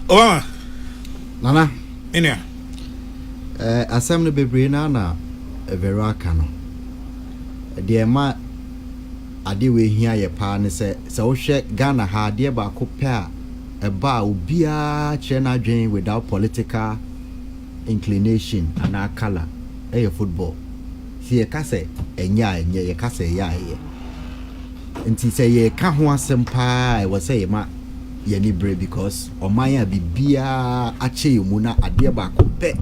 Obama. Nana. Enya. Asem no bebre na very akano. De ma ade we hia ye pa ne se wo hwe Ghana ha de ba ko pe a eba obia che na dwen without political inclination and color football. Si ye ka se enya ye ka se ya ye. Nti se ye ka ho asem pa e wo se ye ma ye ni bre because omanya bibia ache mu na ade ba ko pe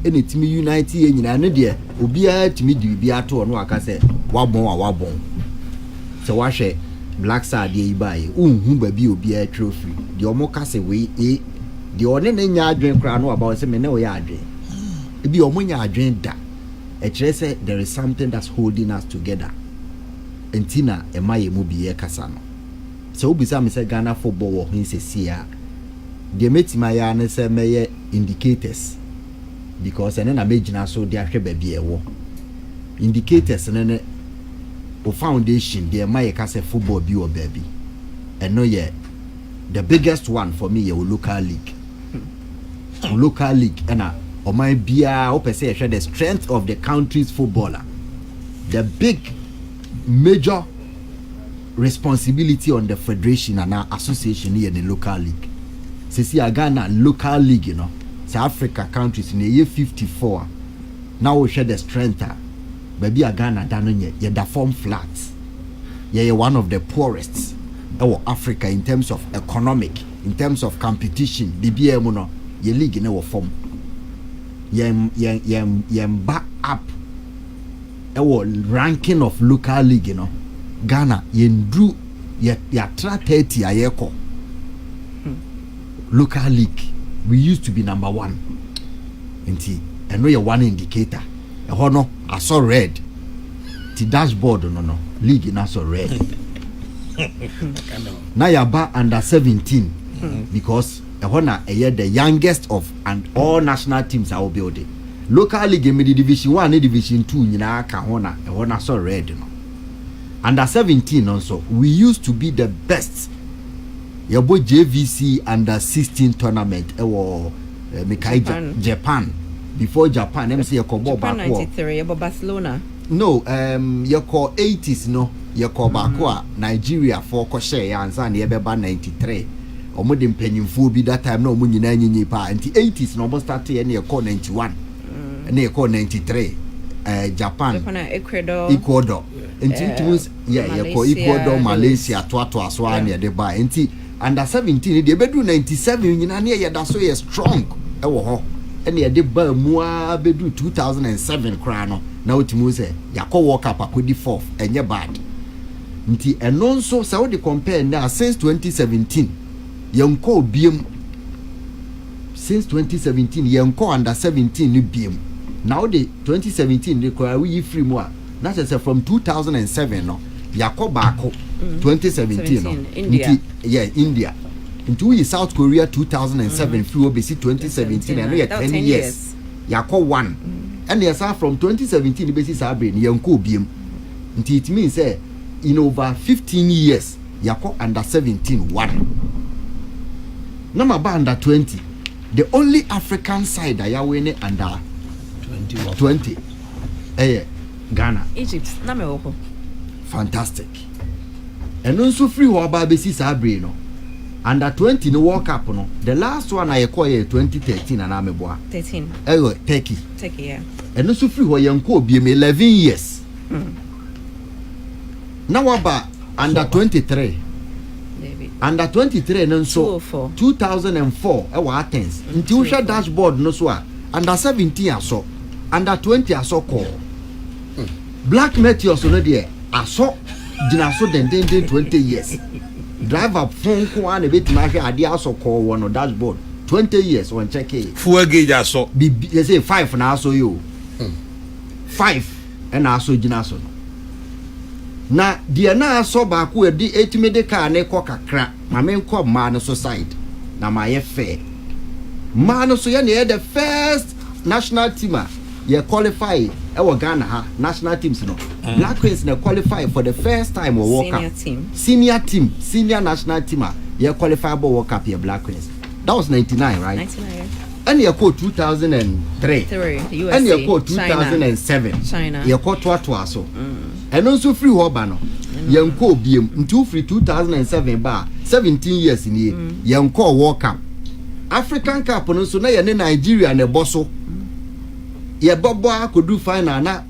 ene timi unite ye nyina ne de obia timi di bibia to no aka se wabon se wa hwe Black Star de ibaye unhu ba bi obia trophy de omo ka se we de one na nya adwen kra no about se me ne wo ya adwen e bi omo nya adwen da e kire se there is something that's holding us together entina e maye mu bi ye kasa no so obisa me say Ghana football wo hin se sia de metima ya ne se meye indicators because ene na megina so de ahwe ba bi e wo indicators ne o foundation de maye kasa football bi o baby eno ye the biggest one for me ye local league local league ena o my bia o pese ye the strength of the country's footballer the big major responsibility on the federation and our association here in the local league. See, Ghana local league, you know, South Africa countries in the year 54. Now we share the strength. Baby, Ghana down ye da form flats. Ye one of the poorest. Africa in terms of economic, in terms of competition. BBM no ye league in our form. Ye back up. Ranking of local league, you know. Ghana yendru ya tra 30 ayeko local league we used to be number 1 enti eno ye one indicator e ho no aso red ti dashboard no league na so red na ya ba under 17 because e ho na the youngest of and all national teams are building local league in division 1 and division 2 nyina ka ho na so red no. Under 17 also, we used to be the best. Yabo JVC under 16 tournament. Japan. Before Japan, MC Yakobo Japan 93, yabo Barcelona. No, yako 80s no. Yako Bakwa, Nigeria for Koshe, Yansan, Yabeba 93. Omo dem penyimfo bi that time no omo nyina nyenye pa. Anti 80s no almost start here near 91. Near 93. Japan, Ecuador. Inti Ecuador, Malaysia, to Aswan near the bar. Inti under 17, they bedu 97. You know, near that so strong. And near the bar mua bedu 2007 crown. Now it muse Yako walk up with the 4th and you're bad. Inti and also so they compare now since 2017. Yonko BM since 2017, Yonko under 17 new BM. Now the 2017 they call we free more. That is from 2007 no. Yako bako 2017 no. India. India. Into South Korea 2007 free obesi 2017 and 10 years. Yako 1. And yes from 2017 basis abre yanko biem. It means in over 15 years Yako under 17 1. Number under 20. The only African side that Yawene under 20. Ghana. Egypt. Fantastic. And also free waba besi sabre no. Under 20 no World Cup no. The last one I acquired 2013 and ameboa. 13. Turkey. Turkey, yeah. And also free wa yanko bi 11 years. Now about under 23. Under 23 no so 2004 Athens. Until we dashboard no so under 17 aso. Under 20 aso call. Black Meteors no there aso gina so den 20 years. Driver phone ko an bit na hwe ade aso call one on dashboard 20 years on check it. Fuel gauge aso. They say 5 na aso yo. 5 and aso gina so. Na dia na aso ba ko e di etime de car na ko kakra. Ma men ko ma no so side. Na ma ye fair. Ma no so ye na the first national team you qualify Ghana ha national teams no. Black Queens na qualify for the first time or World Cup. Senior Senior national team you qualify for World Cup here Black Queens. That was 99, right? 99. And you called 2003. USA. And you called 2007. China. You called Twatwaso. And also free Hobano. You call BM until free 2007 bar 17 years in here. You call World Cup. African Cup and also now Nigeria and the Bosso. Yeah, Bobo could do final na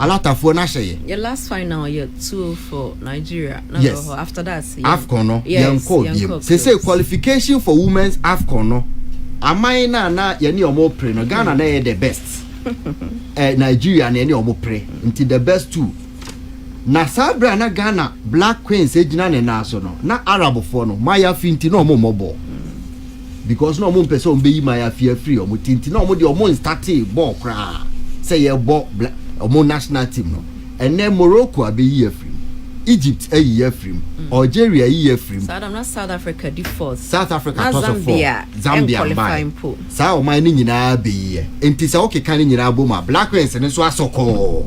a lot of for Nashe. Your last final, year 2 for Nigeria. No, yes. After that, AFCON no. Yes. Say qualification for women's AFCON no. Amai na yani omo pre no. Ghana na the best. Nigeria na yani omo pre. Until the best two. Na sabra na Ghana Black Queens ejina ne na so no. Na Arab for no. Maya finti no omo mobo. Because no one person be my fear free or mutinti no more the almost started ball cry say ye ball or national team no and then Morocco be year free Egypt a year free Algeria year free South Africa the fourth South Africa Zambia by sao my nyina be ye enti say okay kan nyina boma Black Queens ne so asoko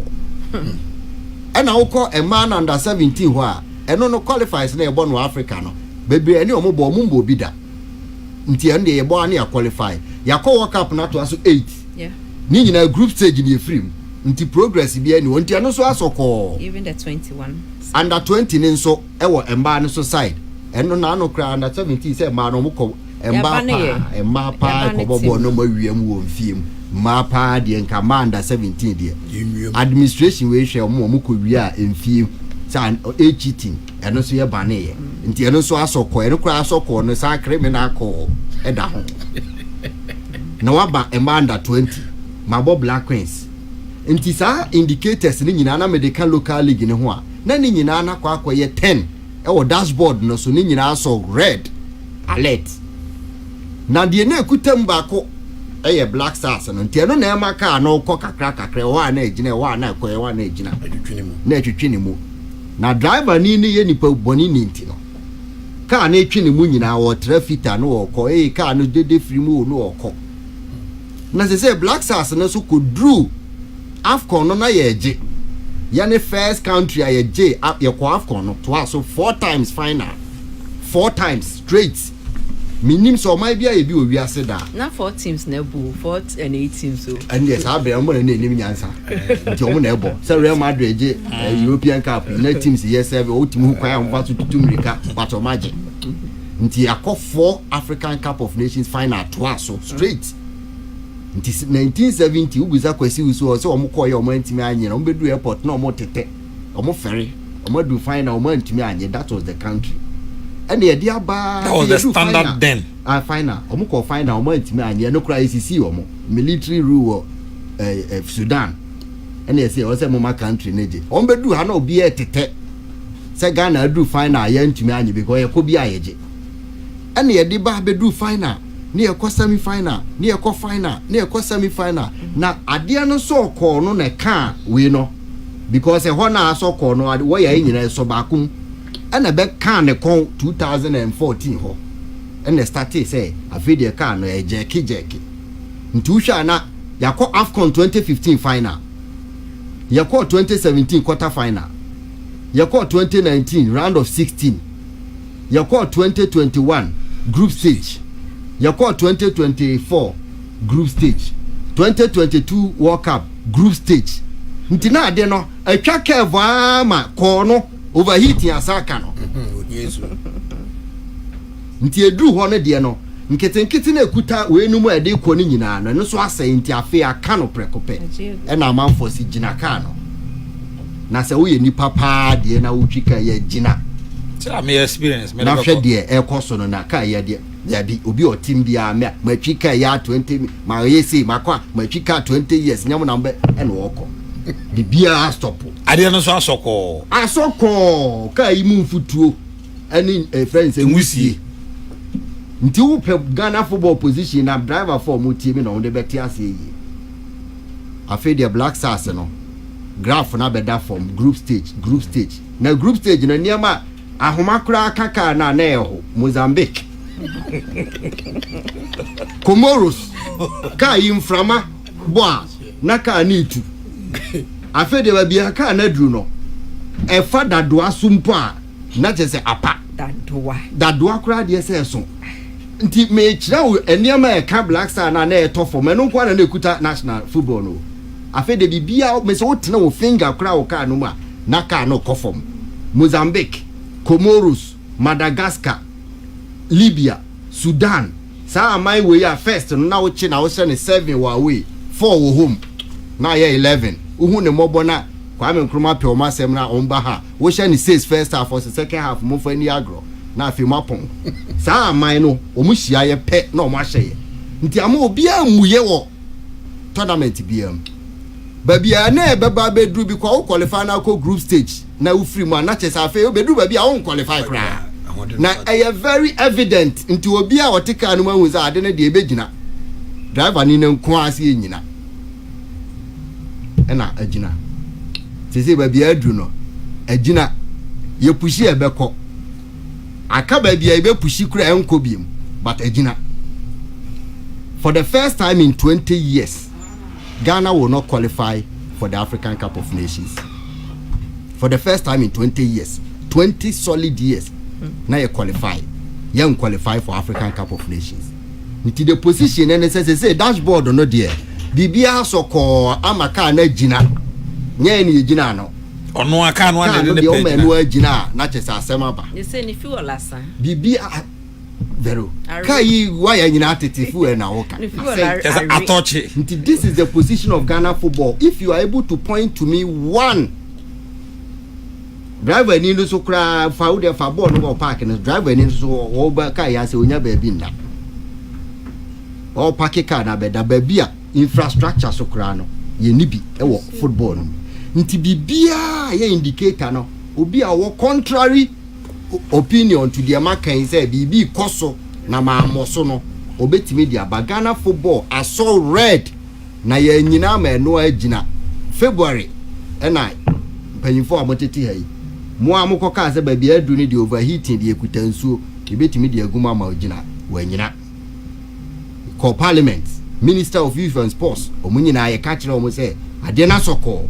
and I call a man under 17 who and no qualifies na e born no Africa no bebre ani omo bo mumbo bi da nti ande ye bo ani qualify yakọ World Cup na to aso 8 yeah ni nyina group stage ni efrim nti progress bi ani wonti ano so asoko even the 21 under 20 ni nso ewo emba ne so side eno na ano kra under 17 say ma no mko emba pa ko bobo no mawiam wo mfiem ma pa de nka ma under 17 de administration we hwe mo ko wi a mfiem san cheating eno so ye bane ye nti eno so asoko eno kra asoko no sa criminal call eda ho na waba emba under 20 ma bo Black Queens nti sa indicators ni nyina na medical local league ne ho a na ni nyina na kwa akoye 10 e wo dashboard no so ni nyina so red alert na de na ekutam ba ko eye Black Stars no nti eno na ema ka no ko kakra wa na ejina wa na akoye wa na ejina na etwetwe mu na driver ni ye nipa boni ni nti no ka na etwe ne mu nyina wo trafita no okọ ka no dede free mu no okọ na se Black Stars no so ko drew AFCON no na ye je ya ne first country ye je ye ko AFCON no to so 4 times final 4 times straight minim so my bia ye bi owi ase da na 4 teams na bu 4 and 8 teams so and yes abre mo na enim nyansa nti o mo na ebo se Real Madrid je European Cup na teams yes serve o team kwa ya mfa to tutumrika bato maje nti akọ 4 African Cup of Nations final to so straight nti 1970 uguza kwesi uso so omo koye omo ntimi anye na omo bedu airport na omo tete omo ferry omo do final omo ntimi anye. That was the country and the idea ba that was the standard final. Then final omo ko final omo ntimi anye no kra ICC omo military rule Sudan and they say o say mama country neje omo bedu ha na obi tete say Ghana do final ye ntimi anye because ye ko bi ayeje and the idea ba bedu final ni ekọ semi final ni ekọ final ni ekọ semi final na ade no so ko no na ka we no because ho na so ko no wo ya nyina so ba kum na be ka ne kon 2014 ho na start say afide ka no e jeki nti uhwa na yakọ AFCON 2015 final yakọ 2017 quarter final yakọ 2019 round of 16 yakọ 2021 group stage Yako 2024 group stage 2022 World Cup group stage nti na ade no atwa kevo ama ko no overheating asaka no yesu nti edru ho no de no nkete na ekuta we numu ade ko ni nyina no so asai nti afi aka no prekope e na amanfo si gina ka no na se wo ye nipa pa de na wotwika ye gina tell me experience me na hwe de e koso no na ka ye de yabi obi o team bia me matwika ya 20 ma yesi makwa matwika 20 years nyam na mbe ene woko bibia stop ade no so asoko ka yi mu mfutuo ene friends enwusie nti wo pe Ghana football position na driver for mo team na wonde beti ase yi afi the Black Stars no graph na beda form group stage na group stage na niama ahomakura kaka na eho Mozambique Comoros ka inframa boa na ka nitu afede ba bia ka na dru no e fa dadoa sumpo a na je se apa dadoa kura de se so nti me kira wo eniama e ka Black Star na e to for me no kwa na ekuta national football no afi de bibia me se wo tena wo finger kura wo ka no ma na ka no kofom Mozambique, Comoros, Madagascar, Libya, Sudan. Sa my way ya first na wo chi na wo se 7 wa away, 4 wo home. Na ye 11. Uhu ne mobo na Kwame Nkrumah pe o ma sem na omba ha. Wo she ni 6 first half or second half mo fa ni agro. Na afi mapon. Sa my no o mu hia ye pe na o ma hye. Nti ama obi amuye wo tournament biam. Baby na beba bedru bi kwa qualify na ko group stage na u free man na chese afi o bedru baby a won qualify kra. Na very evident nti obi a otika no mahu za ade na de ebegina. Driver ni na nko ase enyina. Na agina. Sese baby adru no. Agina ye pushi ebekọ. Aka baby ebe pushi kra enko biem, but agina. For the first time in 20 years, Ghana will not qualify for the African Cup of Nations. For the first time in 20 years, 20 solid years, now you qualify. You qualify for African Cup of Nations. Into the position and say dashboard or no dear. Bibia so call Amaka na Gina. Nye Gina no. Ono aka no ande de pe. No Gina na chese asema ba. They say if you lasa. Bibia Vero. Kai why are you not atifu na woka? This is the position of Ghana football. If you are able to point to me one driver ni so kra fa de fa ball no park no driver ni so oba kai ya se onya ba bi nda. O park car na be da ba bia infrastructure so kra no ye ni bi e wo football no. Nti bibia ye indicator no obi a wo contrary opinion to the American say bibi koso na maamoso no obetimi dia Ghana football aso red na ye nyina ma no agina February na panyimfo amoteti hai mo amokoka say baby adu ni the overheating the ekuta nsuo ebetimi dia aguma ma ogina wanyina call parliament minister of youth and sports omunyina ye ka kire omo say ade na soko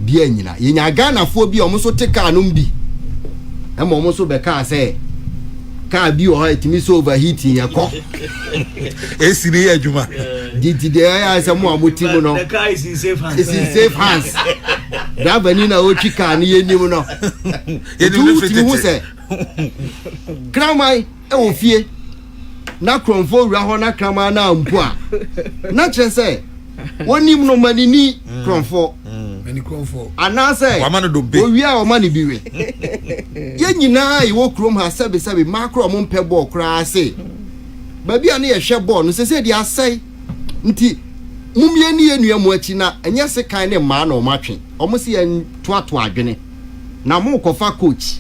bia nyina ye nya Ghana fo bi omo so teka no mbi e mo so be ka say ka bi o ha itimi so overheating ya ko esiri adwuma did the I say mo amoti mu no the car is in safe hands. It's in safe hands. Da bani na o chika ni yenim no ye ni fit hu say kramai e wo fie na kromfo wura ho na krama na mpo a na kire say wonim no manini kromfo Many crowfo. Ana say wamano do be o wi a o mani biwe ye nyina e wo krom ha sebe macro mo mpe ball kra say ba bia na ye hwe ball no se dia asai nti mumye ni enua mu achi na enye se kan ne ma na o matwe o mo se ye toato adwene na mo kofa coach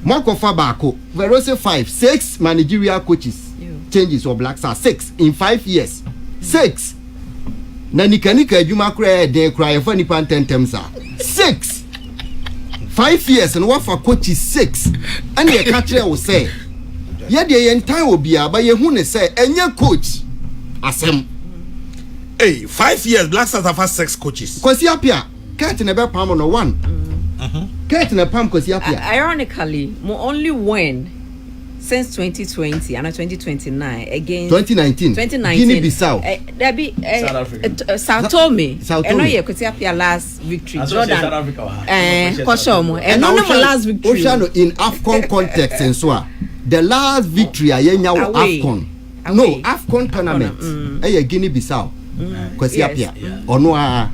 mo kofa baako vero say 6 managerial coaches changes of Black Stars 6 in 5 years 6 na nikanika adwuma kra den kra ye fa nipa ntentem sa 6 5 years and what for coach is 6 and ye ka kire wo say ye de ye ntan obi aba ye hu ne say enye coach asem hey 5 years Black Stars have 6 coaches kwasi apia ket na be pam no 1 ket na pam kwasi apia ironically mo only win since 2020 and 2029 against 2019 Guinea Bissau there be South Africa. Sao Tome and no ye kwasi apia last victory Jordan Koshomo and no last victory Oceano in AFCON context and so the last victory ayenya AFCON no AFCON tournament Guinea Bissau kwasi apia ono a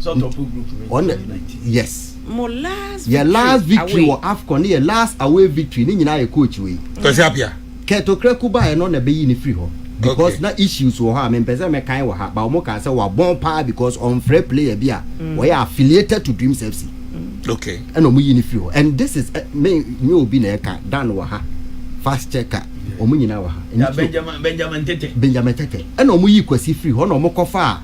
yes last victory or AFCON your last away victory ni nyina ye coach we kwasi apia keto krekuba e no na be yi ni free ho because na issues wo ha me pese me kan wo ha ba mo ka say wa bon pa because on free player bia we are affiliated to Dreams FC okay and omu yi ni free ho and this is me obi na e ka dan wo ha fast checker omu nyina wo ha Benjamin Tete and omu yi kwasi free ho na omu kofa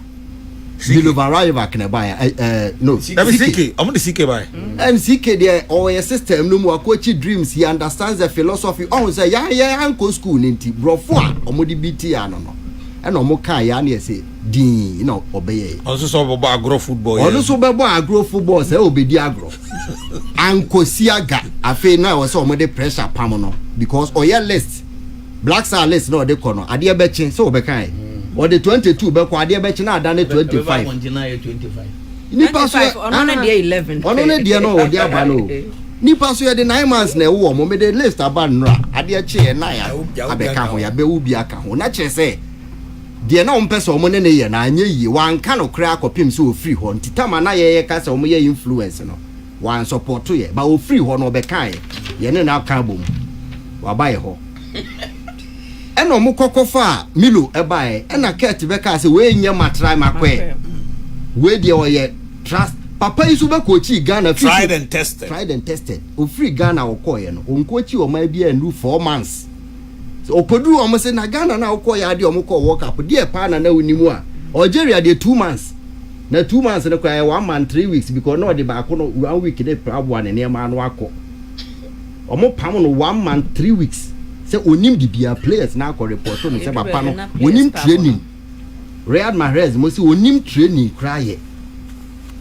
Deliver rival can buy no CK I'm the CK buy and CK there or a system no more coach Dreams he understands the philosophy on say yeah uncle school ninti brofo a omodi BT ano no and omo kan ya na say din no obey also so bo agro football also be bo agro football say obedi agro anko siaga afi na we say omo de pressure pam no because oya list Black Star list no de kono ade be chen so be kan or the 22 be ko ade be chen na ade 25 nipa so ono na dia 11 ono na dia no odi aba no nipa so de 9 months na wo mo me de list aba nra ade che na ya abeka ho ya be wo bi aka ho na che se de na ompese o mo ne ye na anye yi wan ka no kra akopim so free ho ntitama na ye ka se o mo ye influence no wan support ye ba o free ho no be kan ye ne na ka bom wa ba ye ho eno mo kokofa Milo ebae ena ket be ka se we nya matrai makwe we de o ye trust papa isu be kochi Ghana tried and tested o free Ghana o koye no on kochi o ma bia ndu 4 months so opodu o mo se na Ghana na o koye ade o mo ko work up de pa na unimu a Algeria de 2 months na 2 months ne kwa 1 month 3 weeks because no de ba ko no 1 week de problem ne ma no akọ o mo pam no 1 month 3 weeks say onim di bia players na akọ report no say papa no onim training Riyad Mahrez mo say onim training kraye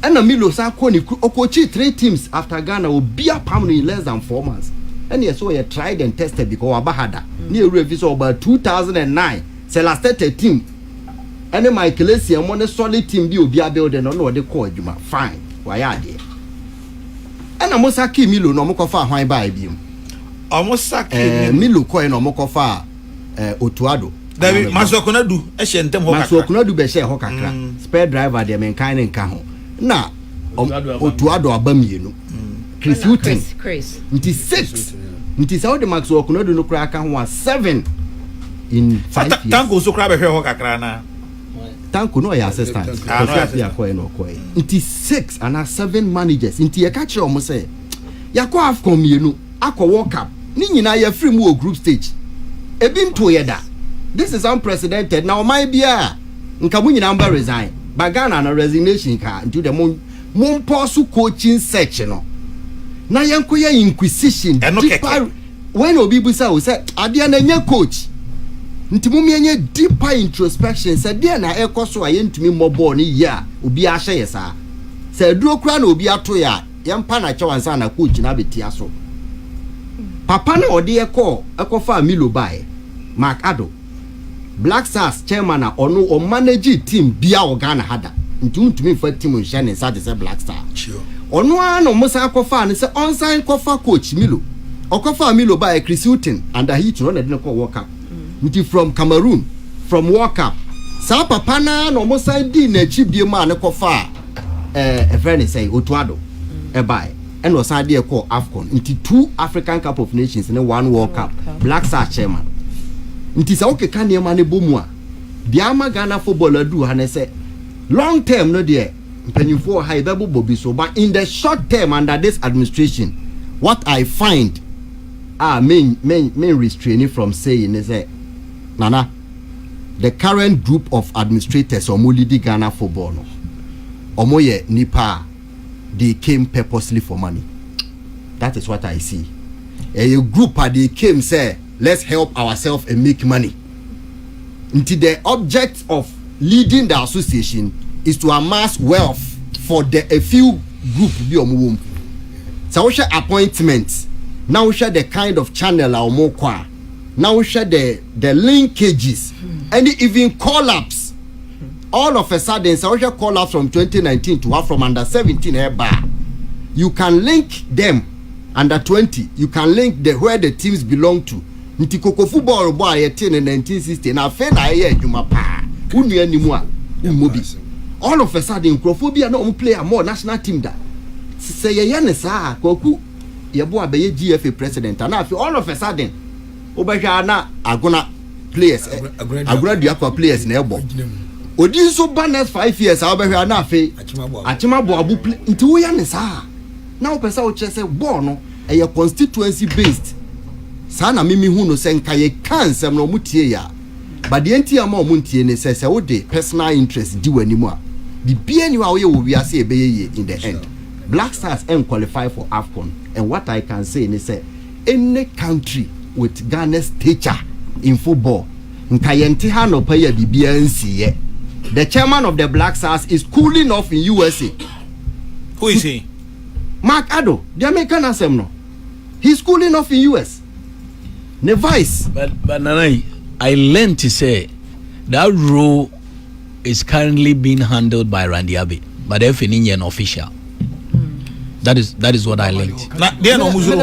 and Milo sa ko ni okochi 3 teams after Ghana o bia pam no in less than 4 months and yes so you tried and tested because abahada ni e revi so about 2009 say last 13 and Michael Essien mo ne solid team bi obi abuild no de call adwuma fine why ade and amosa ki Milo no mo ko fa hwan ba bi almost sack Milo coin no mo ko fa Otuado David Masokonadu e she ntem ho kakra Masokonadu be she ho kakra spare driver de men kan nka ho na Otuado abamienu Chris Hutton nti 6 nti sa o de Masokonadu no kra ka ho 7 in 5 years tanko so kra be hwe ho kakra na tanko no ya assistant ya coin no coin nti 6 and 7 managers nti ye ka kire o mo say yakọ afcon mienu akọ world cup ni nyina ya free mu o group stage ebi nto ye da this is unprecedented now my bia nka mu nyina mba resign but Ghana na resignation ka into the mon pause coaching search no na yanko ya inquisition deeper when obi busa o say ade na nya coach nti mu mienye deeper introspection say de na ekoso aye ntumi mobo ni ya obi a hye yesa say duro kura na obi ato ya yempa na chewansa na coach na beti aso papa na ode ekofa Milo bae Mark Ado Black Stars chairman na ono o manage team bia o Ghana hada ntumi fa team nhye ne sa de say Black Star ono ano musa akofa ne say onsign kofa coach Milo okofa Milo bae Chris Hutton and he to na de ko work up nti from Cameroon from World Cup sa papa na no musa di na chi bie ma ne kofa a friend say Otuado ebae and was idea called AFCON into 2 African Cup of Nations and 1 World Cup. Black Star chairman. It is okay can you money boomwa. Biama Ghana footballer do and say long term no dear penny for high double bobby so but in the short term under this administration what I find main restraining from saying is that Nana the current group of administrators or leading Ghana football no omoye nipa they came purposely for money. That is what I see. A group they came say let's help ourselves and make money. Until the object of leading the association is to amass wealth for a few group be on. So we share appointments. Now we share the kind of channel or more qua. Now we share the linkages and even collapse. All of a sudden, social call up from 2019 to have from under 17 bar. You can link them under 20. You can link where the teams belong to. Nti koko football boy in 1960 na fe na ye adwuma pa. Unu animu umobi. All of a sudden, Crophobia no player more national team da. Say ye ne sa koku ye bo abeye GFA president and all of a sudden obehwa na agona players agona duakwa players na ebo. Odi so ban next 5 years abehwa na afi achimabo abu nti wo ya ne sa na wo pesa wo chese ball no e constituency based sa na mimi hu no se nka ye kansem no mutie ya but the enti ama omuntie ne se wo de personal interest di wanimu a bibia ni wa wo ye wo wiase ebeye in the end. Black Stars qualify for AFCON and what I can say is say any country with Ghana's stature in football nka yenti ha no pay bibia nsiye. The chairman of the Black Stars is cooling off in USA. Who is he? Mark Ado, the American asem no. He's cooling off in US. ne vice. But Nanai, I learned to say that role is currently being handled by Randy Abbey, but if in Indian official. That is what I learned. Na there no muzo.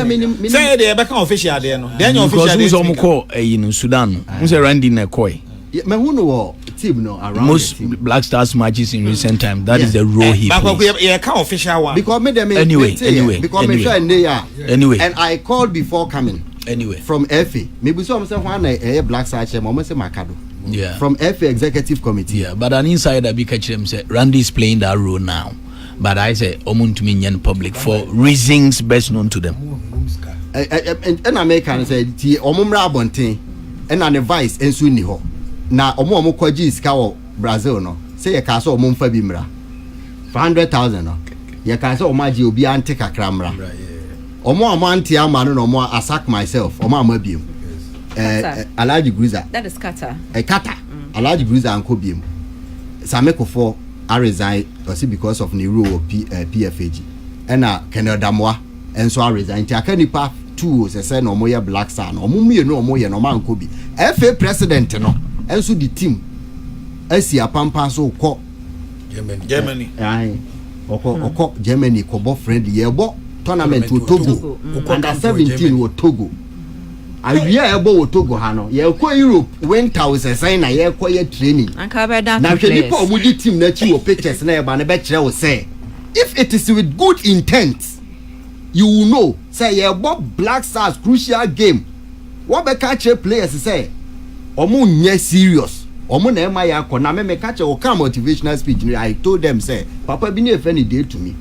Say there be kan official there no. There no official there. Because we call in Sudan. We say Randy na koi. Me who know team no around most Black Stars matches in recent time. That is the role he plays. But we can official one. Because me them anyway. Anyway. And I called before coming. Anyway. From FA. Maybe some say one Black Stars mama say Makado. Yeah. From FA executive committee. Yeah, but an insider be catch them say Randy is playing that role now. But I say Omuntuminyan public for reasons best known to them. And American said ti omumra bonten and an advice ensu ni ho. Na omo kwaji iska wo Brazil no. Say ye ka so omumfa bi mra. 400,000 no. Ye ka so omaji obi ante kakra mra. Omo anti ama no omo attack myself. Omo amabiem. Alaji Gruza. That is Qatar. Qatar. Alaji Gruza anko biem. Samekofo I resign because of the rule of PFAG. And Kenneth Damwa and so I resign. I can't pass two say no more Black Star no more no man could be FA president no and so the team Asia Pampa so call Germany. Oko Germany kobo friend yebo tournament to Togo. Under 17 with Togo. I hear about Togo Hano. Ye ko Europe went out say na ye ko ye training. Na hwe nipa omudi team na chi wo pictures na e ba na be kire wo say if it is with good intent you will know say ye bo Black Stars crucial game. What be catch players say omo nye serious. Omo na e ma ya ko na me catch o ka motivational speech. I told them say papa bi na e friend dey to me.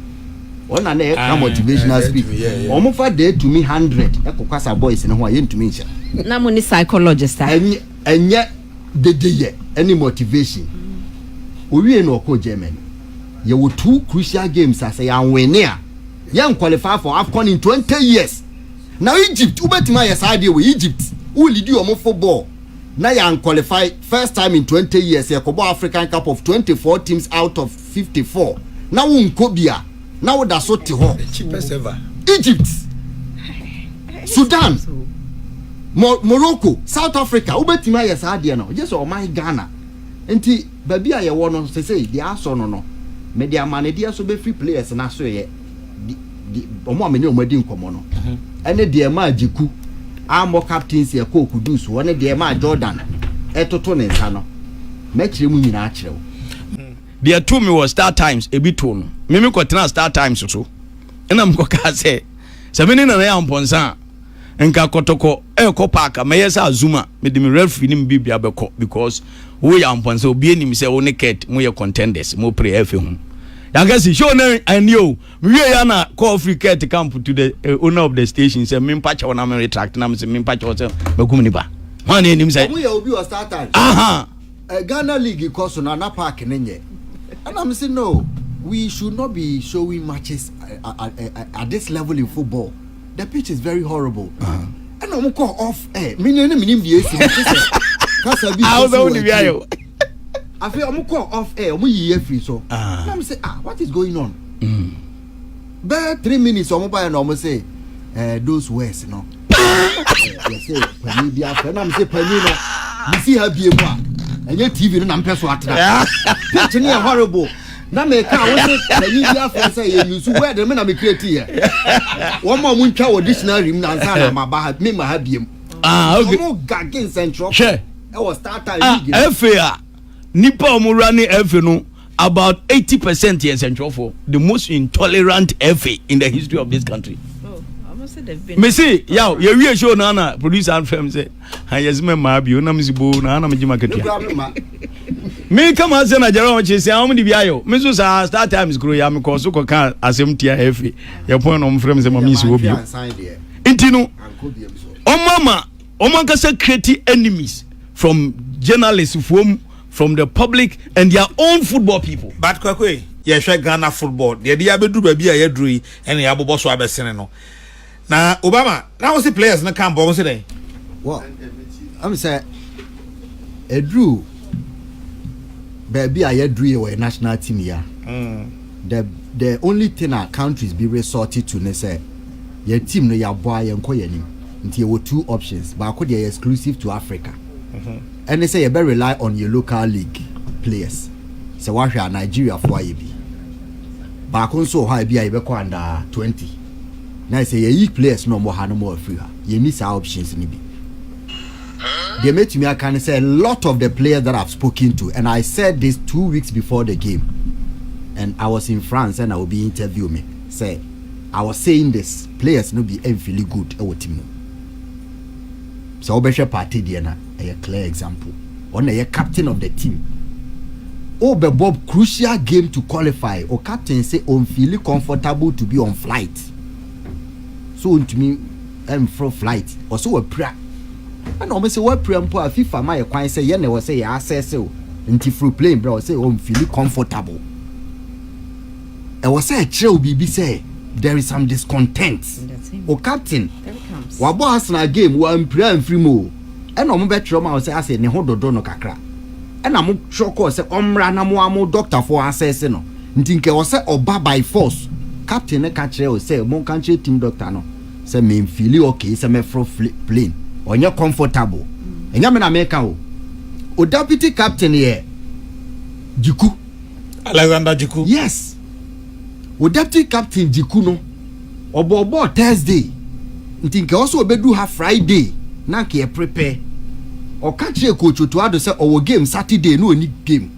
Ona na e ka motivational speech. Omo fa dey to me 100. E ko kwasa boys ne ho aye ntumi ncha. Na mo ni psychologist enye de any motivation. Owie no ko Germany. Ye wo two crucial games as ya win here. Yan qualify for AFCON in 20 years. Now Egypt, ubetima yes idea we Egypt. Who lead you omo football. Now yan qualify first time in 20 years ya Kobo African Cup of 24 teams out of 54. Now unkobia. Now that's what ho. Cheapest ever. Egypt. Sudan. Morocco, South Africa, ubetima yes idea no. Just o my Ghana. Enti baby aye wo no say they are so no. Media man dey so be free players na so ye. Di omo ameni omadi nkomo no. Ene de ma ajiku. Amo captains ye ko kudus wona de ma Jordan. Etoto ne nsa no. Mekire mu nyina akire wo. There to me was Star Times a bit tone. Mimi kwatena Star Times so. Ena mkoka say semeni na ya mponsa. Enka kotoko ko park me yesa azuma me de me referee ni bibia beko because we ya mponsa obi enim say woni ket mo ye contenders mo pray afi hu. Yagasi show na anyo we ya na call free ket camp to the owner of the station say me mpacha wona me retract na me say me mpacha say megum ni ba. Man enim say we obi o Star Times. Ghana League course na park nenye. And I'm saying no, we should not be showing matches at this level in football. The pitch is very horrible. And I'm call off air. Minim the AC. I was only ayo. I feel I'm call off air. I'm year free so. And I'm say what is going on? But 3 minutes I'm by and I'm say those words no. Yes say pani dia friend I'm say pani no. You see her be a and your TV no am person atena. Pitch ni horrible. Na me ka wo say na yi afọ say you so where the me na me create here. One more mun twa dictionary na nsa na ma ba me ma ha biem. Okay. Mo gagging central. Sure. E was Start Time league. FA nipa omura ni FA no about 80% here central for the most intolerant FA in the history of this country. Me see, yo, you we show na producer and film say, "Yes, me ma bi na mzibo na me jima ketua." Me come as na jara what say, "How many bi ayo?" Me so sa Start Time is grow ya me cause ko kan asem tia hefe. Your point on frame say mama is obi. Intino. O mama, o man ka say create enemies from journalists from the public and their own football people. But kwakwe, ye hwe Ghana football. De dia bedu ba bi a ye dru yi, ene ya bobo so abesene no. Na Obama, now see players na camp on say. What? I'm say Edru baby I drew your national team here. The only thing our countries be resorted to ne say your team no your boy and call your name. There were 2 options, but could they exclusive to Africa? And they say you better rely on your local league players. So what are Nigeria for IB? But also high be under 20. Now I say you players no more free. You miss our options in They made to me I can say a lot of the players that I've spoken to, and I said this 2 weeks before the game. And I was in France and I will be interviewing me. Say I was saying this players no be feeling good our team. So Obesha party Diana a clear example. On a captain of the team. Oh, but Bob crucial game to qualify. Or captain say I'm feeling comfortable to be on flight. So to me, I'm from flight. Or so a prayer. And almost say what prayer for FIFA my quite say yeah was say I say so. Into through plane, bro. Say I'm feeling comfortable. I was say chill BB say there is some discontent. O captain. There it comes. Wa boss na game one prayer free mo. And no be trauma say ase ne hododo no kakra. And am sure say omra na mo am doctor for assess no. Nti nke wo say oba by force. Captain ne ka kire o say mo kan kire team doctor no. Say me feel okay say me from plane. Onye comfortable. Enya me na me ka o deputy captain here Jiku. Alexander Jiku. Yes. O deputy captain Jiku no. Obo Thursday. Nti nke also obedu ha Friday. Na ke prepare. O ka kire coach Otuado say owo game Saturday no any game.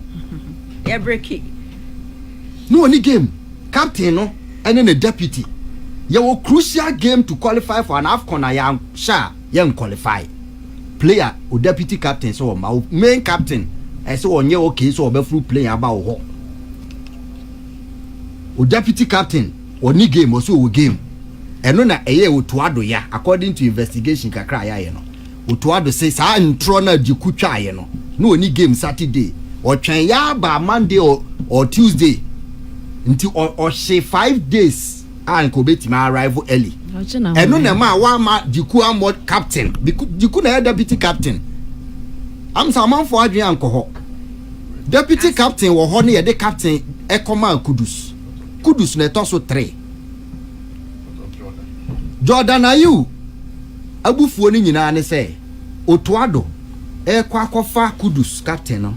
Yeah, break it. No any game. Captain no and then the deputy. You will crucial game to qualify for an AFCON I sure you qualify. Player or deputy captain so my main captain I say on your okay so be full player about ho. O deputy captain or ni game or so game. And no na eye Otuado ya according to investigation kakra ya no. Otuado say sa ntro na Jikutwa ye no. No any game Saturday or twen ya ba Monday or Tuesday until or say 5 days and ko betima arrive early. And no na ma wa ma Jiku am captain. Jiku na deputy captain. Am sa man for Adrian ko ho. Deputy captain wo ho na ye de captain e command Kudus. Kudus na to so 3. Jordan Ayew abufuo ni nyina ne say Otuado e kwa kofa Kudus captain no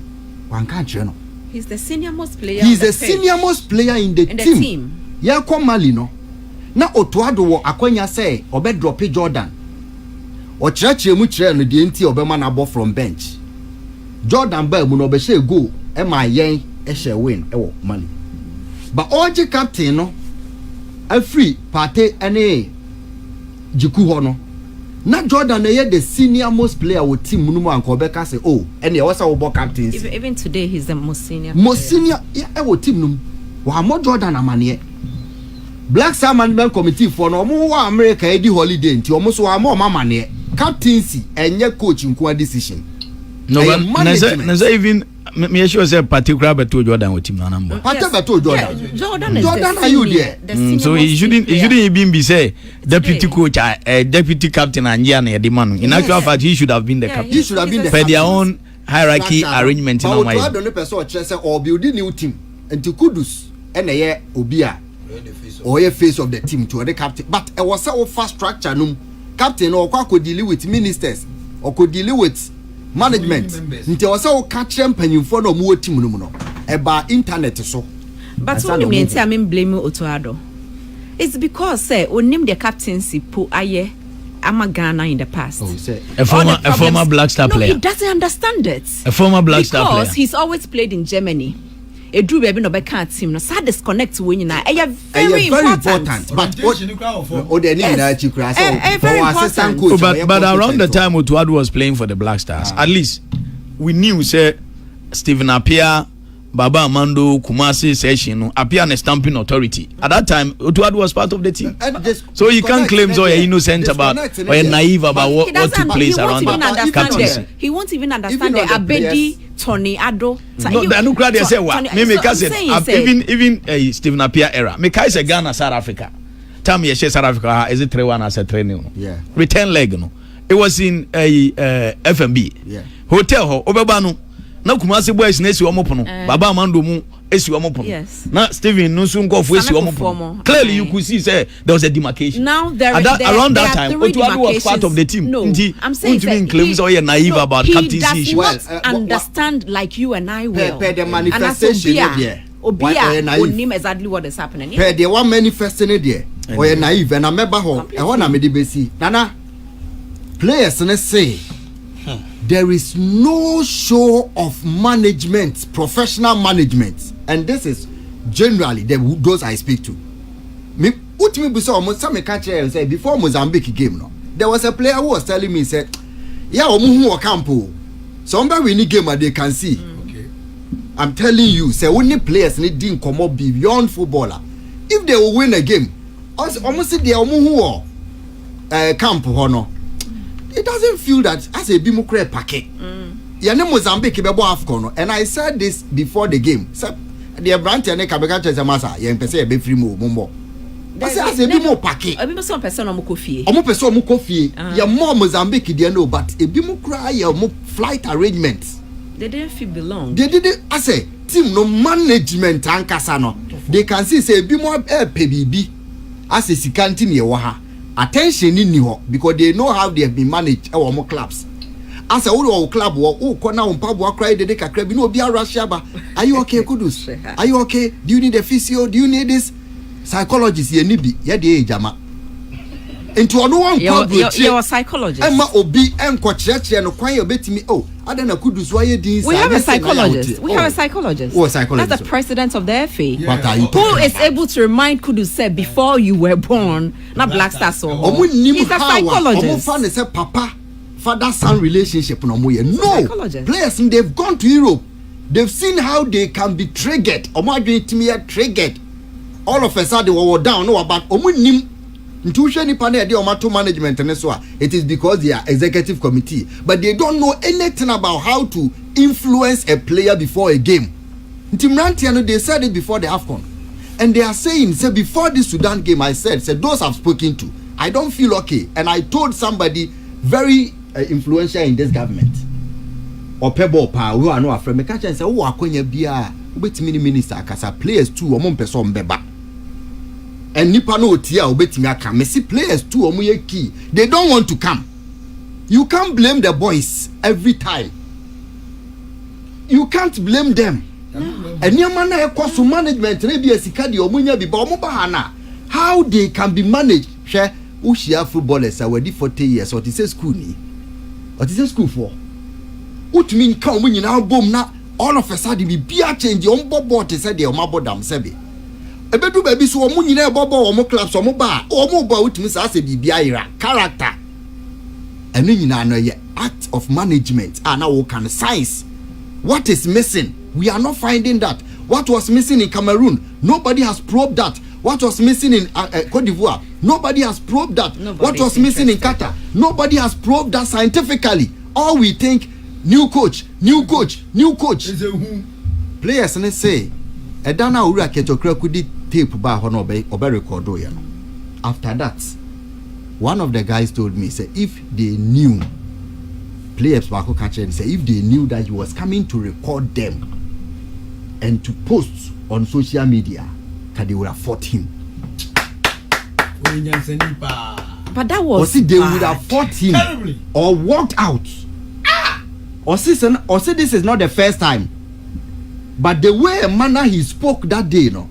wan kan kire no. He's the senior most player. He's the senior most player in the team. Yeah, come Mali no. Na Otuado wo akwanya say obe drop Jordan. O chirachire mu chire no de nti obe man abo from bench. Jordan ba mu no obe share goal e ma yen e share win e wo Mali. But oje captain no afri party ene Jiku ho no. Na Jordan na the senior most player with team no mo anko be ka say oh ene e was our captain. Even today he's the most senior. Most senior e wo team no. Wa mo Jordan amane. Black Star Management Committee for no mo wa America e di holiday nti o mo so wa mo amane. Captaincy enye coach nko decision. No but na even me sure say particular beto Jordan with team na number. Particular beto Jordan. Yeah, Jordan are you there? So he shouldn't even be say deputy coach deputy captain and na the man. In actual fact he should have been the captain. He should have been the for their own hierarchy arrangement in my. But the person say or build new team until Kudus and ye obia or ye face of the team to the captain. But it was so fast structure no captain or could deal with ministers or could deal with management nti o say o ka kire mpanyimfo no mo team no no e ba internet so but when you mean I mean blame Otuado it's because say onim the captaincy po aye ama Ghana in the past a former Black Star player. No, he doesn't understand it. A former Black Star player because he's always played in Germany. A drew baby no be can't team no sad disconnect when you na very important but the name na chikura so but around the time Otuado was playing for the Black Stars at least we knew say Stephen Appiah Baba Amando Kumasi session Appiah and stamping authority at that time Otuado was part of the team so you can't claim so you're innocent about or you're naive about what took place around the captaincy. He won't even understand the Abedi Tony Ado. No, the Anukra they say what? Me even Stephen Appiah era. Me kai say Ghana South Africa. Tell me South Africa is it 3-1 as a 3-0? Yeah. Return leg no. It was in a FMB. Yeah. Hotel ho obeba no. na Kumasi boys na esi omo pono baba Amando mu esi omo pono na Steven no so nkofo esi omo pono clearly you could see say there was a demarcation now around that time Otuado was part of the team. No, I'm saying that claims or you're naive about captaincy. He does not understand like you and I will. Per the manifestation there. Obia will name exactly what is happening. Per the one manifesting there. Or you're naive and I remember how I want to make the Nana players and say there is no show of management, professional management, and this is generally those I speak to. Me, what me be so some catch say before Mozambique game no. There was a player who was telling me said, "Yeah, omu campo. Somebody we need game they can see." Okay. I'm telling you, say only players need didn't come up beyond footballer. If they will win a game, almost the omu camp hono. It doesn't feel that as a Bimukre packet. Yane Mozambique bebo AFCON, and I said this before the game. So the brand and Kabaka Masa, yen pese be free mo. I say as a Bimo packet. A Bimo some person omo kofie. Omo person omo kofie. Ya more Mozambique they know, but a Bimukra ya mo flight arrangements. They didn't feel belong. They didn't. I say team no management ankasa no. They can see say Bimo PBB as a sikanti ne waha. Attention in New York because they know how they have been managed our more clubs. As a whole club or corner on Pabua cry the deck crab, no be a Rashaba. Are you okay, Kudus? Are you okay? Do you need a physio? Do you need this? Psychologist, ye nibi, ye jama. Into a no one you're a psychologist. Emma Obi and Cochech and Quay obey me. Oh, I don't know Kudus why you we have a psychologist. We have a psychologist. Oh, psychologist. That's the president of the FA. Yeah. Who is able to remind Kudus said before you were born, not Black Star so. He's a psychologist. Say papa, father son relationship no more. No. Players they've gone to Europe. They've seen how they can be triggered. Omo doing to me triggered. All of a sudden they were down. No about omo nim. Management and so it is because they are executive committee, but they don't know anything about how to influence a player before a game. They said it before the AFCON, and they are saying, say before this Sudan game, I said those I've spoken to, I don't feel okay, and I told somebody very influential in this government or pebble power who are no afraid. Me catch and say, oh, akonya bia, ubeti minister akasa players too, omon person beba. And nipa no tia obetimi aka me see players too omo ye key they don't want to come. You can't blame the boys every time. You can't blame them. And your man na ekoso management na bi asika de omo nya bi ba omo ba hana how they can be managed. Hwe ushia footballers are wedi 40 years or this school ni or this school for utumi nka omo nyina bom na all of a sudden be a change on board say de omo bodam sebe ebedu baby so omo nyina ebobo omo clubs omo ba utimi sa se bibia ira character eno nyina no ye act of management na wo can science. What is missing? We are not finding that. What was missing in Cameroon? Nobody has probed that. What was missing in Cote d'Ivoire? Nobody has probed that. What was missing in Qatar? Nobody has probed that scientifically. All we think new coach. Players and say edana ura ketokra kudi tape ba hono obe record do ya no. After that, one of the guys told me say if they knew players back catch and say if they knew that he was coming to record them and to post on social media, they would have fought him. But that was they would have fought him terribly. Or walked out. Or say this is not the first time. But the way a manner he spoke that day, no,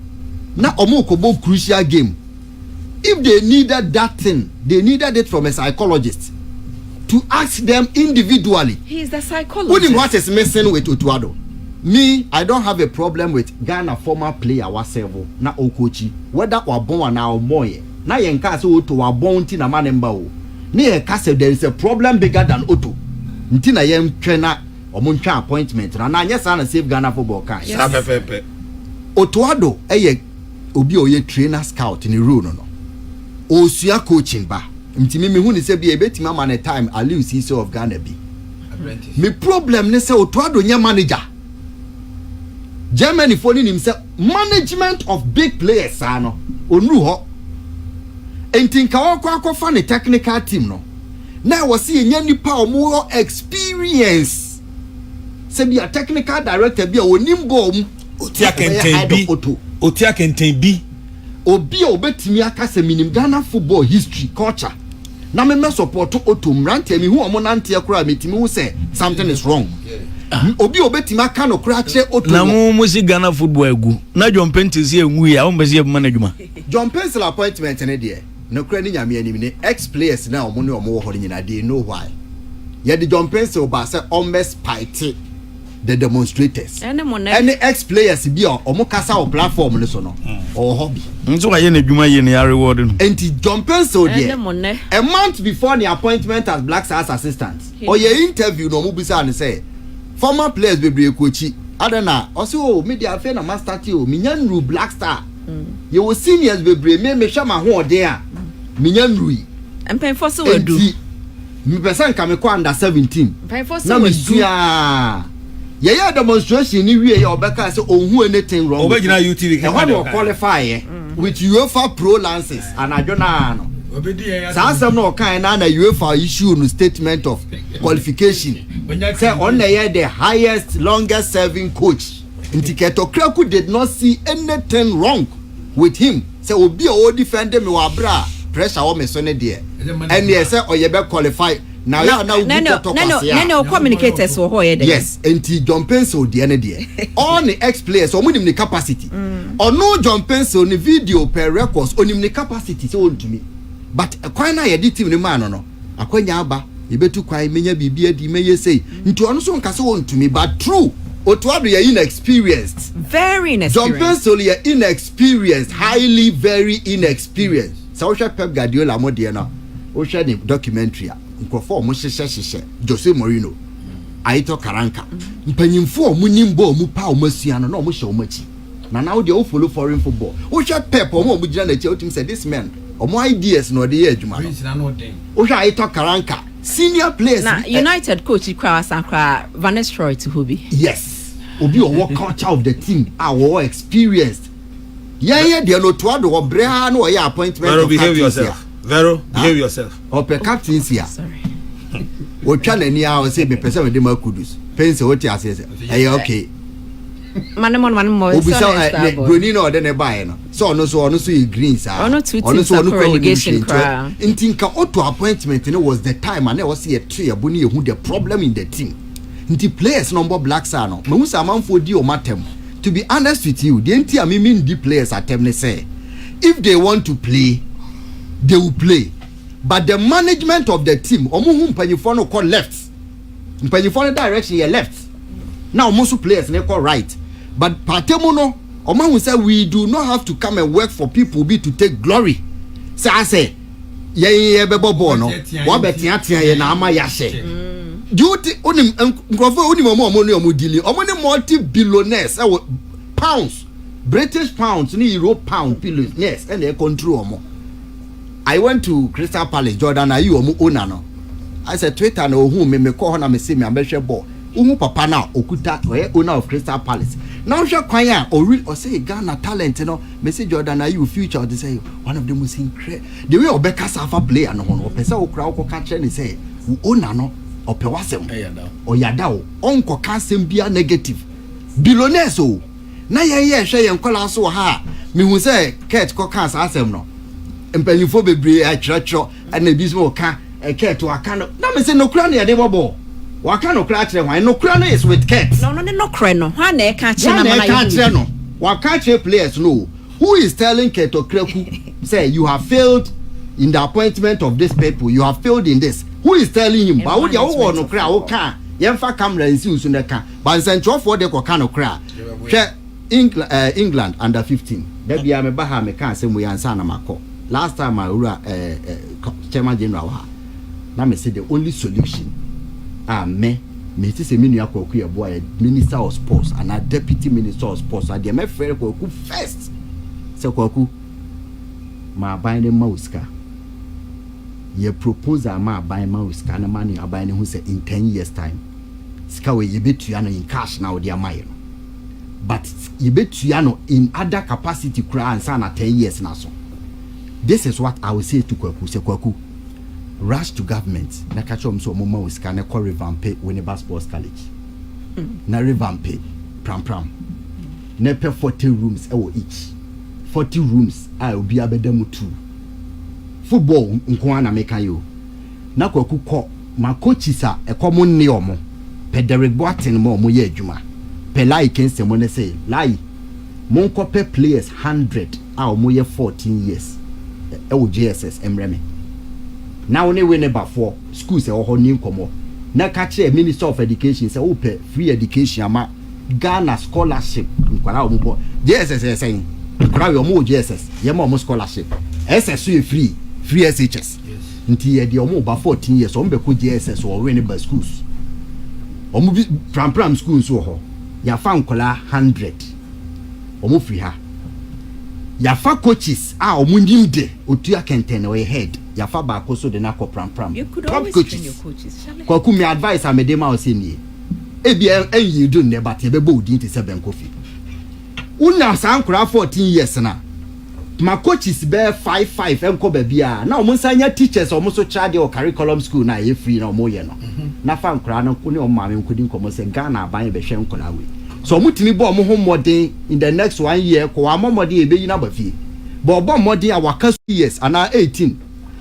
na omokobo crucial game. If they needed that thing, they needed it from a psychologist to ask them individually. He is the psychologist. What is missing with Otuado? Me, I don't have a problem with Ghana former player wasevo na okochi. Whether wa born na omoye. Na yenka se Oto wa born ti na manemba o. Ni yenka se there is a problem bigger than Oto. Nti na yen twena omuntwa appointment na anya sa na save Ghana football kan. Yes. Otuado eye obi oye trainer scout ni rule no. Osua coaching ba. Mtimi me hu ni se bi ebetimi ama na time Aliu Cisse of Ghana bi. Me problem ne se Otuado nya manager. Germany for himself management of big players ano onru ho entinka wakwa fa ne technical team no na wo se enya nipa omo experience say be a technical director be a onimbo otia kenten bi obi obetimi aka se minim Ghana football history culture na me support Otto Mrante mi hu omo nante akura metimi hu say something is wrong. Obi obetimi aka no kura kire Otto na mu si Ghana football egu na John Pentisi enwu ya o mbese management John Pentisi appointment ne de no kura ni nyame anim ne ex players na omo ne omo wo hore nyina dey know why ye the John Pentisi oba say almost spite the demonstrators any ex players bi omo kasa o platform ne so no or hobby nso wa ye na dwuma ye ne ya reward no enti John Pentisi there a month before the appointment as Black Stars assistant or ye interview no mo bisa ne say former players bebre kochi adana also media affair na master ti o minyanru Black Star ye wo seniors bebre me hwa ma ho ode a minyanru empen for so we do me person ka me ko under 17 empen for so we do yeah demonstration ni wie ya obeka say onhu anything wrong obegina UTV can qualify with UEFA pro lances and adona no Some no kind na UEFA issue no statement of qualification. Say on the highest, longest serving coach. Intiketo Kreku did not see anything wrong with him. Say obi o defend me wa bra pressure o me so ne there. And yes say oyebe qualify. Now no communicators for ho there. Yes, enti John Pencil there ne there. All the ex players o munim the capacity. Or no John Pencil ni video per records onim the capacity so on to me. But kwai na ye team ni man no akwanya aba yebetu kwai menya bibia di meye say nti ono so nka so to me but true Otuado ye inexperienced, very inexperienced. John Pencil ye inexperienced, highly very inexperienced. So Pep Guardiola mo de na o hwe ni documentary nkofo mo hyehyehye Jose Mourinho Aito Karanka mpanyimfo mo nimbo mo pa o masua no na o mo hye o machi na now they all follow foreign football o hwe Pep o mo gina na chi o tim say this man omo ideas no dey adwuma o hwe Aito Karanka senior players na United coach Ikra Sakra Van Nistelrooy to Hobby. Yes, obi o work culture of the team our experienced yeah they no to do obrea no your appointment. Vero, behave yourself. Vero, behave yourself. O pe captains here. Sorry. O twa nani a o say be person we dey ma kudus pense o ti ase eh okay Manemon obi say Bruni no de ne buy no so no so e green sir ono two teams for relegation cry ntinka auto appointment no was the time and was say tree abuni ehu the problem in the team nti players number Black Star no me hu say amanfo di o matem. To be honest with you, the entire mean the players at them say if they want to play they will play, but the management of the team omo hu mpanyifo no call left mpanyifo no direction here left now most players they call right, but patemu no omo hu say we do not have to come and work for people be to take glory. So I say ye bebo ball no wa betiatia ye na ama ya she duty onim nkrofo onim omo no omo dili omo ne multi-billionaires pounds, British pounds ni euro pound billions, yes, and they control omo. I went to Crystal Palace, Jordan Ayew omo owner no. I said Twitter no hu me call na me say me ambehwe ball. Uhu papa na okuta owner of Crystal Palace. Now hwe kwan a or say Ghana talent no, me say Jordan Ayew future they say one of the most incredible. The way Obeka Safa player no ho, pesa okra okka kire ni say owner no opewasem oyada o onko kansem bia negative billionaires o na ye hwe ye nkola so ha me hu say Kurt ko kan asem no empanyifo bebre a chirachiro na bismo ka Kurt waka no na me say no kura na ye dey bobo waka no kura kire hwan no kura no is with Kurt no kura no hwan na e ka kire na mana ye no waka kire players no who is telling Kurt Okraku say you have failed in the appointment of this people, you have failed in this. Who is telling him? But what you want to cry? Okay, yemfa camera and see usu neka. But central for the kokano cry. England under 15. That be ame baha me can say we answer na mako. Last time I ura chairman general ha. Na me say the only solution. Me ti say me nua kwaku ye boy minister of sports and a deputy minister of sports. I dey me frere kwaku first. Say kwaku ma ban the mauska. Ye proposal ma buy ma uska na money abai who say in 10 years time ska we ye betua no in cash na odi amai no but ye betua no in other capacity kura ansa na 10 years na so. This is what I will say to Kwaku. Say Kwaku rush to government na catch so mo ma uska na call revamp Winneba Sports College na revamp pram na pe 40 rooms each 40 rooms obi abedam 2 football nko na meka yo na kwaku kɔ ma coaches a ekomo nne omo pe Derek Boateng mo ye adwuma pe lai kense mo ne say lai mon ko pe players 100 a mo ye 14 years JSS emreme na woni we ne bafo schools e ho ni nkomo na ka che Minister of Education say open free education ama Ghana scholarship nkwara o mo JSS saying nkwara we mo JSS ye mo scholarship SS you free SHS nti ye de o mo ba 14 years o mbe ko JSS o we ne ba schools o mo pram schools so ho ya fa nkwara 100 o mo free ha ya fa coaches o mo ndim de otua kenten o head ya fa ba ko so de na ko pram you could always train your coaches kwa ku me advice amedema o se nie ebia enyi do ne but e be bo din te se ben kofi una san kura 14 years na ma coaches be 55 enko ba bia na o mo nsanya teachers o mo so charge o curriculum school na e free na o mo ye no na fa nkura no ko ne o ma me nkodi nkomo se Ghana aban be hwe nkura we so mo timi bo mo ho modern in the next 1 year ko wa mo modern e be yina ba fie bo modern a waka years ana 18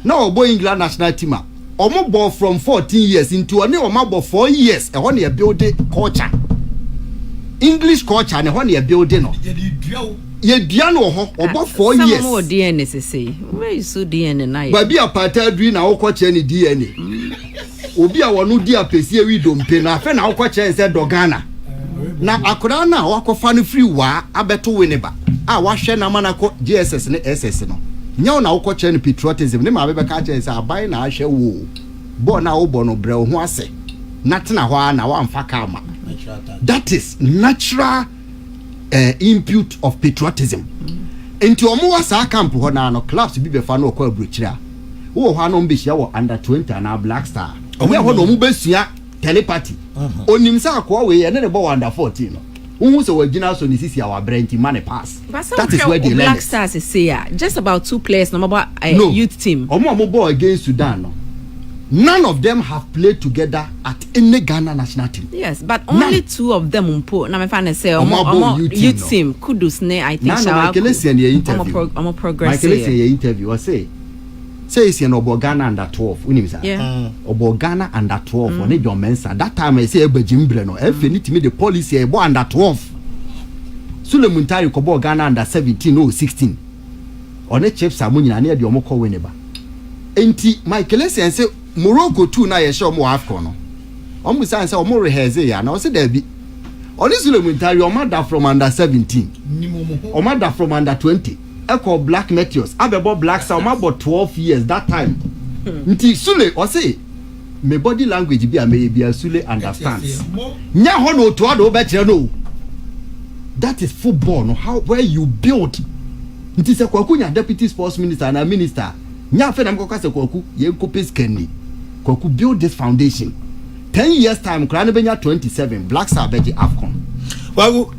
na obo England national team a omo ball from 14 years into oni omo ball 4 years e ho na e build culture English culture ne ho na e build no ye dua no ho obo 4 years some more DNA say where you so DNA na ba bia pata adri na wo culture ni DNA obi a wono di apesi wi dompe na afa na wo culture say do Ghana na akora na wakofa no free wa abeto we ne ba a wahwe na mana ko JSS ne SS no nyaw na wo chen patriotism ne ma be ka chen say abai na ahwe wo bo na wo bo no bre ho ase natena ho na wa mfa ka ma that is natural input of patriotism enti omo wa sa camp ho na no clubs bi be fa no kwa abrochira wo ho no mbehia wo under 20 na Black Star omo ho no mu besua telepathy onim sa akwa we ye ne bo under 14 no who so wagina so ni sisi our brand money pass that is where the Black Stars say just about 2 players no about youth team omo ball against Sudan no none of them have played together at any Ghana national team yes but only 2 of them umpo na me fan say omo youth team kudos ne I think so Michael Essien ye interview omo progress Michael Essien ye interview o say Essien obo Ghana under 12 unim sa obo Ghana under 12 on John Mensah that time I say ebajimbre no efe ni timi the policy e bo under 12 Suleiman Tari ko bo Ghana under 17 or 16 one chiefs amunyina na e de omo ko we ne ba enti Michael Essien say Morocco 2 na ye show mo AFCON no omo say omo rehearse ya na o say da bi oni Suleiman Tari omo da from under 17 omo da from under 20 Echo Black Meteors abebo Black Star omo about 12 years that time nti Sule o say me body language bi a me bi Sule understands nya ho no to ado be kire no that is football no how where you build nti se kwaku nya deputy sports minister na minister nya fe na mkoka se kwaku ye nkope scanning kwaku build this foundation 10 years time kra na benya 27 Black Star beji AFCON wagu